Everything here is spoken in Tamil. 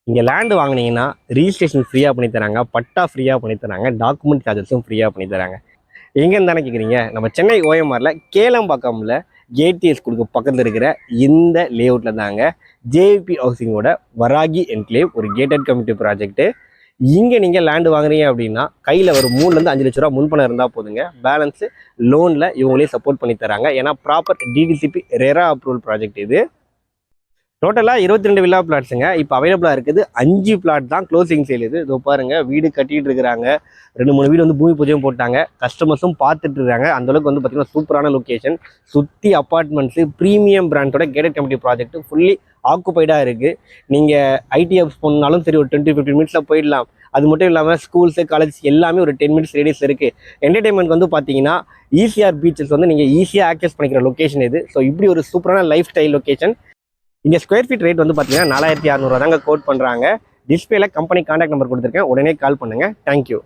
இங்கே லேண்டு வாங்கினீங்கன்னா ரிஜிஸ்ட்ரேஷன் ஃப்ரீயாக பண்ணி தராங்க, பட்டா ஃப்ரீயாக பண்ணி தராங்க, டாக்குமெண்ட் சார்ஜஸும் ஃப்ரீயாக பண்ணி தராங்க. எங்கேன்னு தானே கேட்குறீங்க? நம்ம சென்னை ஓஎம்ஆரில் கேளம்பாக்கம்ல ஜேடிஎஸ் ஸ்கூலுக்கு பக்கத்தில் இருக்கிற இந்த லேஅவுட்டில் தாங்க ஜேபி ஹவுசிங்கோட வராகி என்க்ளேவ் ஒரு கேட்டட் கம்யூனிட்டி ப்ராஜெக்ட்டு. இங்கே நீங்கள் லேண்டு வாங்குறீங்க அப்படின்னா கையில் ஒரு 3 to 5 லட்ச ரூபா முன்பணம் இருந்தால் போதுங்க. பேலன்ஸு லோனில் இவங்களே சப்போர்ட் பண்ணி தராங்க. ஏன்னா proper DTCP RERA approval project இது. டோட்டலாக 22 வில்லா பிளாட்ஸுங்க இப்போ அவைலபிளாக இருக்குது. 5 பிளாட் தான் க்ளோசிங் சேல். இதோ பாருங்கள், வீடு கட்டிகிட்டு இருக்கிறாங்க. 2-3 வீடு பூமி பூஜையும் போட்டாங்க. கஸ்டமர்ஸும் பார்த்துட்டு இருக்காங்க. அந்தளவுக்கு பார்த்தீங்கன்னா சூப்பரான லொக்கேஷன், சுற்றி அப்பார்ட்மெண்ட்ஸு, ப்ரீமியம் பிராண்டோட கேட்டட் கம்யூனிட்டி ப்ராஜெக்ட் ஃபுல்லி ஆக்குபைடாக இருக்குது. நீங்கள் ஐடி ஹப்ஸ் போனாலும் சரி ஒரு 20-15 மினிட்ஸில் போயிடலாம். அது மட்டும் இல்லாமல் ஸ்கூல்ஸு காலேஜ் எல்லாமே ஒரு 10 மினிட்ஸ் ரேடியஸ் இருக்குது. என்டர்டைன்மெண்ட் பார்த்தீங்கன்னா ஈசிஆர் பீச்சஸ் நீங்கள் ஈஸியாக ஆக்சஸ் பண்ணிக்கிற லொக்கேஷன் இது. ஸோ இப்படி ஒரு சூப்பரான லைஃப் ஸ்டைல் லொக்கேஷன். இங்கே ஸ்கொயர் ஃபீட் ரேட் பார்த்தீங்கன்னா 4600 தாங்க கோட் பண்ணுறாங்க. டிஸ்பிளேல கம்பெனி கான்டாக்ட் நம்பர் கொடுத்துருக்கேன், உடனே கால் பண்ணுங்கள். தேங்க்யூ.